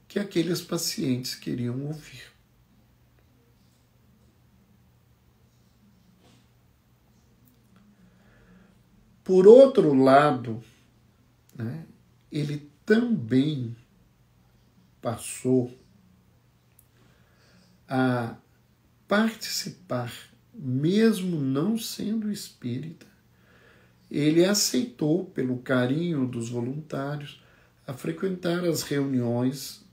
que aqueles pacientes queriam ouvir. Por outro lado, né, ele também passou a participar, mesmo não sendo espírita, ele aceitou, pelo carinho dos voluntários, a frequentar as reuniões,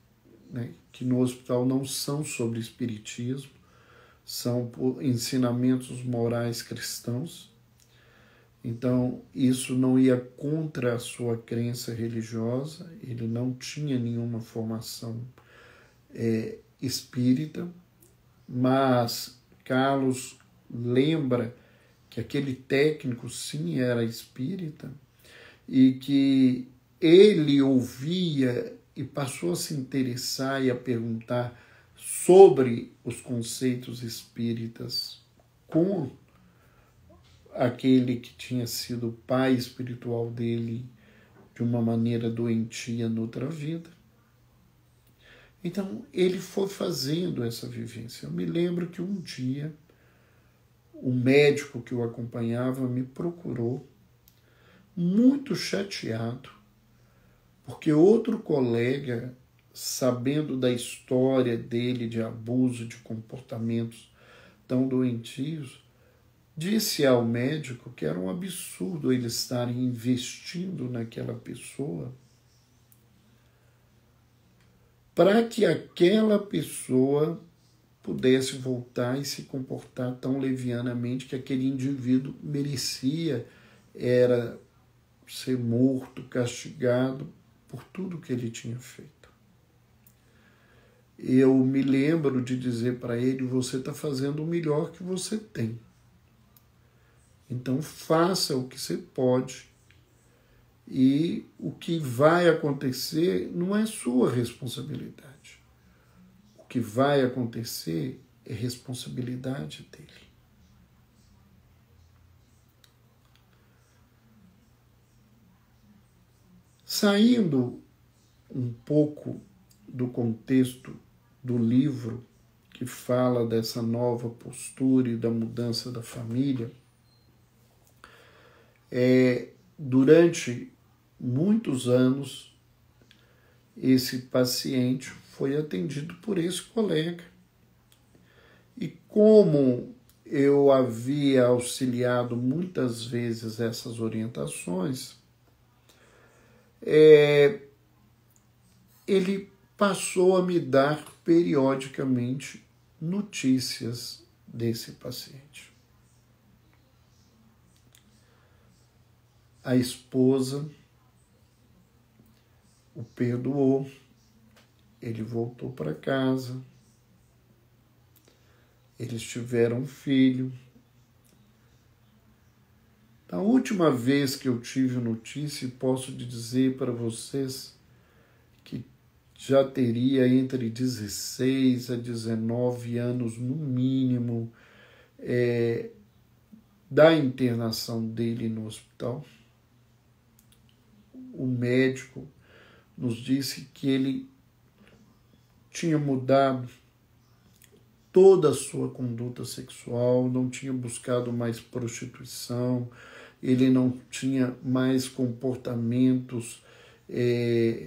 né, que no hospital não são sobre espiritismo, são por ensinamentos morais cristãos. Então, isso não ia contra a sua crença religiosa, ele não tinha nenhuma formação espírita, mas Carlos lembra que aquele técnico sim era espírita e que ele ouvia e passou a se interessar e a perguntar sobre os conceitos espíritas com aquele que tinha sido o pai espiritual dele de uma maneira doentia noutra vida. Então, ele foi fazendo essa vivência. Eu me lembro que um dia, o médico que o acompanhava me procurou, muito chateado, porque outro colega, sabendo da história dele de abuso, de comportamentos tão doentios, disse ao médico que era um absurdo eles estarem investindo naquela pessoa para que aquela pessoa pudesse voltar e se comportar tão levianamente que aquele indivíduo merecia era ser morto, castigado por tudo que ele tinha feito. Eu me lembro de dizer para ele: você está fazendo o melhor que você tem. Então faça o que você pode e o que vai acontecer não é sua responsabilidade. O que vai acontecer é responsabilidade dele. Saindo um pouco do contexto do livro que fala dessa nova postura e da mudança da família, durante muitos anos, esse paciente foi atendido por esse colega. E como eu havia auxiliado muitas vezes essas orientações, ele passou a me dar periodicamente notícias desse paciente. A esposa o perdoou, ele voltou para casa, eles tiveram um filho. A última vez que eu tive notícia, posso dizer para vocês que já teria entre 16 a 19 anos no mínimo da internação dele no hospital. O médico nos disse que ele tinha mudado toda a sua conduta sexual, não tinha buscado mais prostituição, ele não tinha mais comportamentos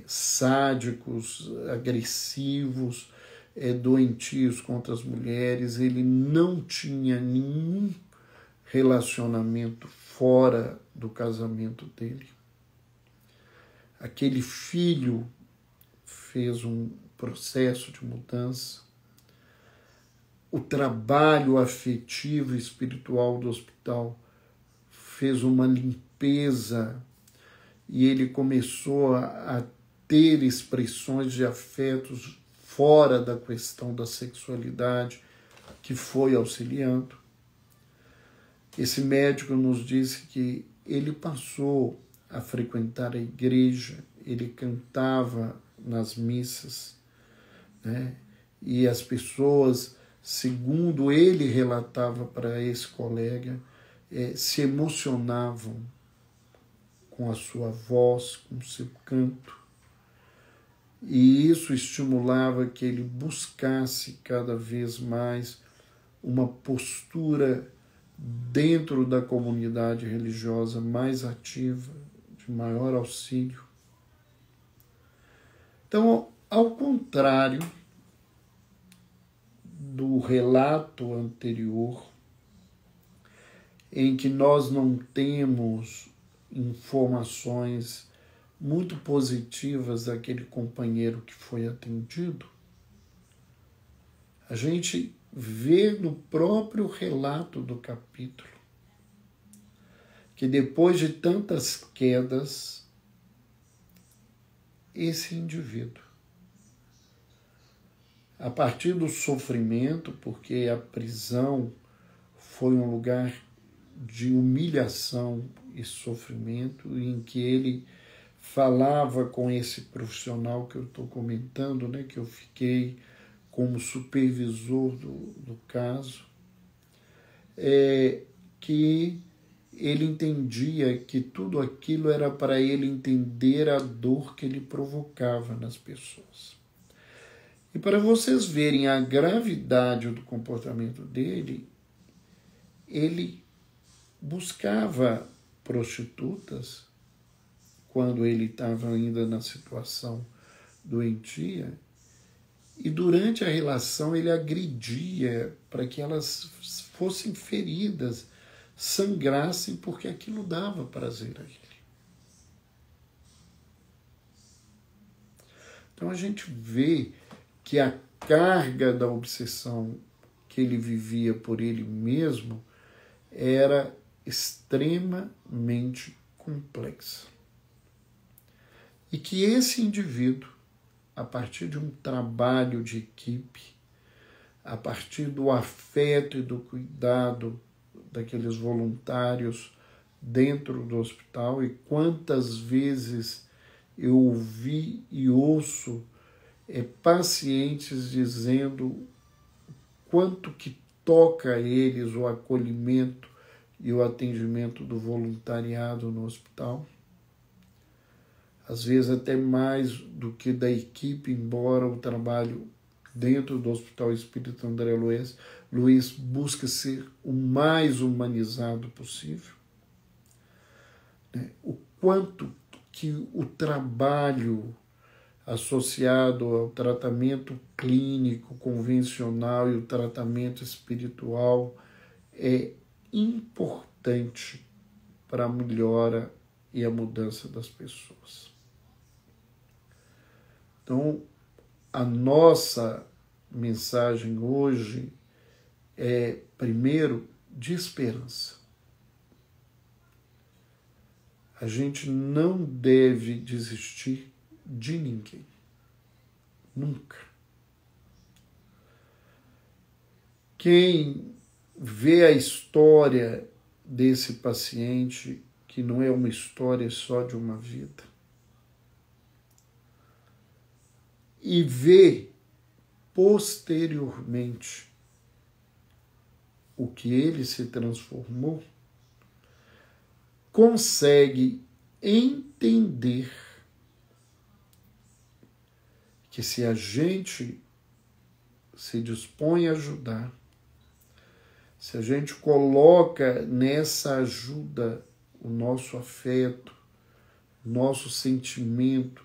sádicos, agressivos, doentios contra as mulheres, ele não tinha nenhum relacionamento fora do casamento dele. Aquele filho fez um processo de mudança. O trabalho afetivo e espiritual do hospital fez uma limpeza e ele começou a ter expressões de afetos fora da questão da sexualidade, que foi auxiliando. Esse médico nos disse que ele passou a frequentar a igreja, ele cantava nas missas, né? E as pessoas, segundo ele relatava para esse colega, se emocionavam com a sua voz, com o seu canto, e isso estimulava que ele buscasse cada vez mais uma postura dentro da comunidade religiosa mais ativa, de maior auxílio. Então, ao contrário do relato anterior, em que nós não temos informações muito positivas daquele companheiro que foi atendido, a gente vê no próprio relato do capítulo que depois de tantas quedas, esse indivíduo, a partir do sofrimento, porque a prisão foi um lugar de humilhação e sofrimento, em que ele falava com esse profissional que eu estou comentando, né, que eu fiquei como supervisor do caso, que ele entendia que tudo aquilo era para ele entender a dor que ele provocava nas pessoas. E para vocês verem a gravidade do comportamento dele, ele buscava prostitutas quando ele estava ainda na situação doentia, e durante a relação ele agredia para que elas fossem feridas, sangrassem, porque aquilo dava prazer a ele. Então a gente vê que a carga da obsessão que ele vivia por ele mesmo era extremamente complexa. E que esse indivíduo, a partir de um trabalho de equipe, a partir do afeto e do cuidado daqueles voluntários dentro do hospital, e quantas vezes eu ouvi e ouço pacientes dizendo quanto que toca a eles o acolhimento e o atendimento do voluntariado no hospital, às vezes até mais do que da equipe, embora o trabalho dentro do Hospital Espírita André Luiz busca ser o mais humanizado possível. O quanto que o trabalho associado ao tratamento clínico convencional e o tratamento espiritual é importante para a melhora e a mudança das pessoas. Então, a nossa mensagem hoje é, primeiro, de esperança. A gente não deve desistir de ninguém. Nunca. Quem vê a história desse paciente, que não é uma história só de uma vida, e vê posteriormente o que ele se transformou, consegue entender que se a gente se dispõe a ajudar, se a gente coloca nessa ajuda o nosso afeto, nosso sentimento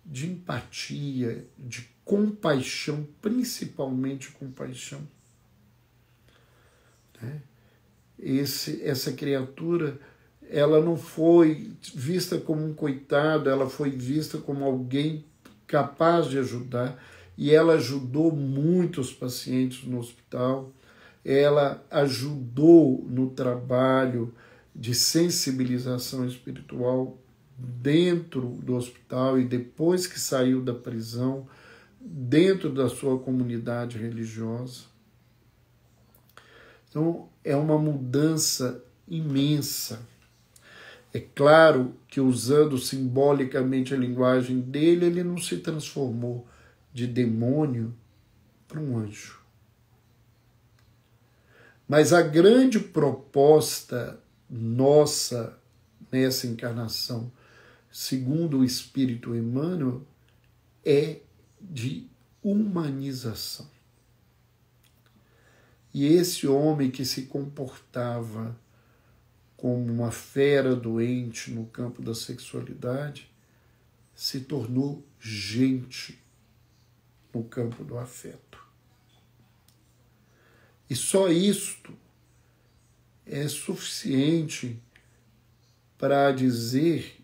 de empatia, de compaixão, principalmente compaixão, né? Essa criatura, ela não foi vista como um coitado, ela foi vista como alguém capaz de ajudar, e ela ajudou muitos pacientes no hospital, ela ajudou no trabalho de sensibilização espiritual dentro do hospital e depois que saiu da prisão, dentro da sua comunidade religiosa. Então, é uma mudança imensa. É claro que, usando simbolicamente a linguagem dele, ele não se transformou de demônio para um anjo. Mas a grande proposta nossa nessa encarnação, segundo o Espírito Emmanuel, é de humanização. E esse homem que se comportava como uma fera doente no campo da sexualidade se tornou gente no campo do afeto. E só isto é suficiente para dizer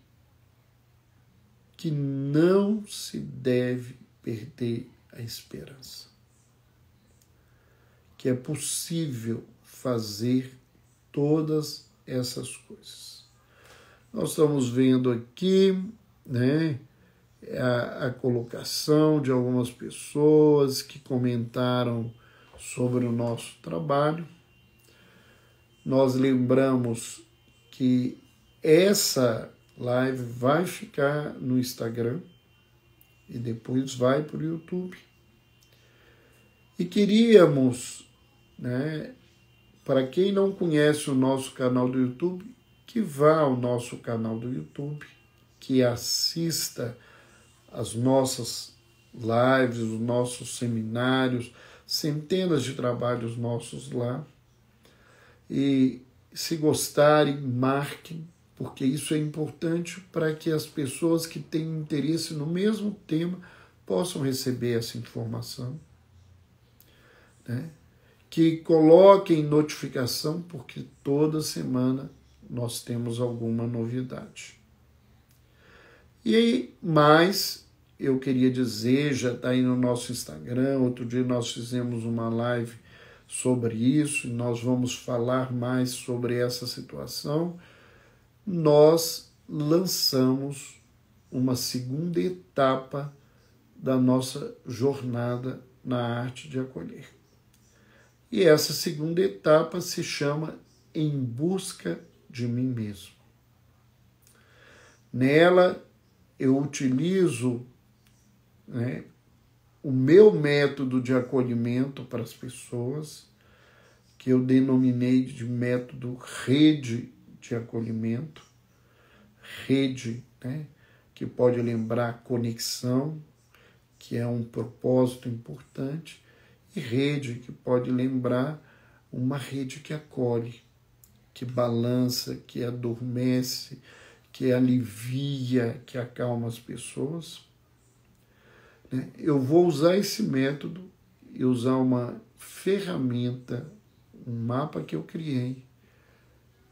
que não se deve perder a esperança. Que é possível fazer todas essas coisas. Nós estamos vendo aqui, né, a colocação de algumas pessoas que comentaram sobre o nosso trabalho. Nós lembramos que essa live vai ficar no Instagram e depois vai para o YouTube. E queríamos, né, para quem não conhece o nosso canal do YouTube, que vá ao nosso canal do YouTube, que assista as nossas lives, os nossos seminários, centenas de trabalhos nossos lá. E se gostarem, marquem, porque isso é importante para que as pessoas que têm interesse no mesmo tema possam receber essa informação, né? Que coloquem notificação, porque toda semana nós temos alguma novidade. E aí, mais, eu queria dizer, já está aí no nosso Instagram, outro dia nós fizemos uma live sobre isso, nós vamos falar mais sobre essa situação. Nós lançamos uma segunda etapa da nossa jornada na arte de acolher. E essa segunda etapa se chama Em Busca de Mim Mesmo. Nela, eu utilizo, né, o meu método de acolhimento para as pessoas, que eu denominei de método rede de acolhimento. Rede, né, que pode lembrar conexão, que é um propósito importante, e rede, que pode lembrar uma rede que acolhe, que balança, que adormece, que alivia, que acalma as pessoas. Eu vou usar esse método e usar uma ferramenta, um mapa que eu criei,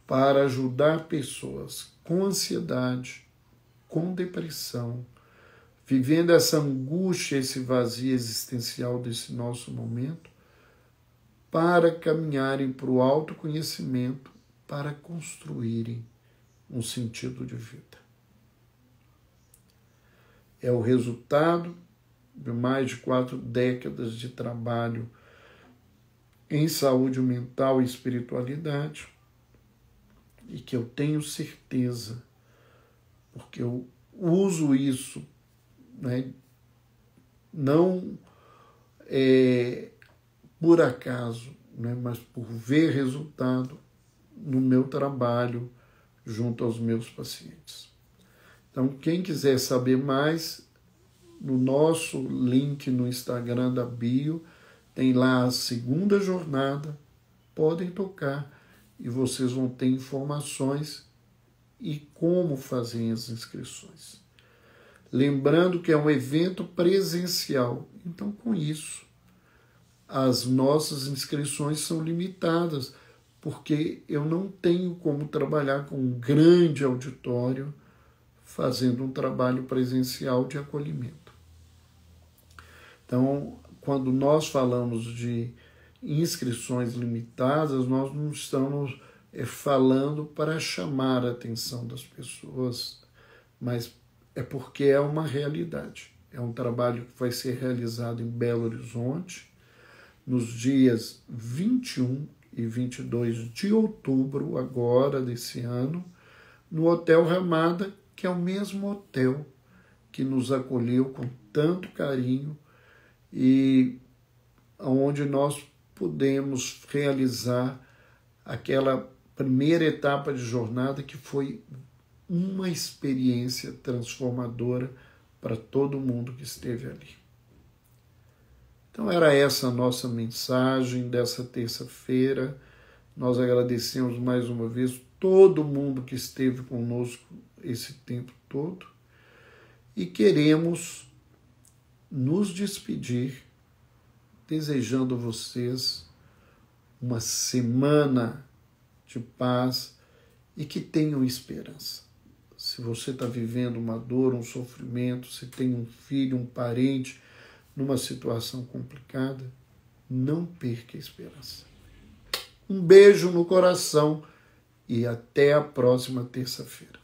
para ajudar pessoas com ansiedade, com depressão, vivendo essa angústia, esse vazio existencial desse nosso momento, para caminharem para o autoconhecimento, para construírem um sentido de vida. É o resultado de mais de 4 décadas de trabalho em saúde mental e espiritualidade, e que eu tenho certeza, porque eu uso isso, né, não por acaso, né, mas por ver resultado no meu trabalho junto aos meus pacientes. Então, quem quiser saber mais, no nosso link no Instagram da bio, tem lá a segunda jornada, podem tocar e vocês vão ter informações e como fazer as inscrições. Lembrando que é um evento presencial, então com isso as nossas inscrições são limitadas, porque eu não tenho como trabalhar com um grande auditório fazendo um trabalho presencial de acolhimento. Então, quando nós falamos de inscrições limitadas, nós não estamos falando para chamar a atenção das pessoas, mas é porque é uma realidade. É um trabalho que vai ser realizado em Belo Horizonte, nos dias 21 e 22 de outubro, agora desse ano, no Hotel Ramada, que é o mesmo hotel que nos acolheu com tanto carinho e onde nós pudemos realizar aquela primeira etapa de jornada que foi uma experiência transformadora para todo mundo que esteve ali. Então era essa a nossa mensagem dessa terça-feira. Nós agradecemos mais uma vez todo mundo que esteve conosco esse tempo todo e queremos nos despedir desejando a vocês uma semana de paz e que tenham esperança. Se você está vivendo uma dor, um sofrimento, se tem um filho, um parente numa situação complicada, não perca a esperança. Um beijo no coração e até a próxima terça-feira.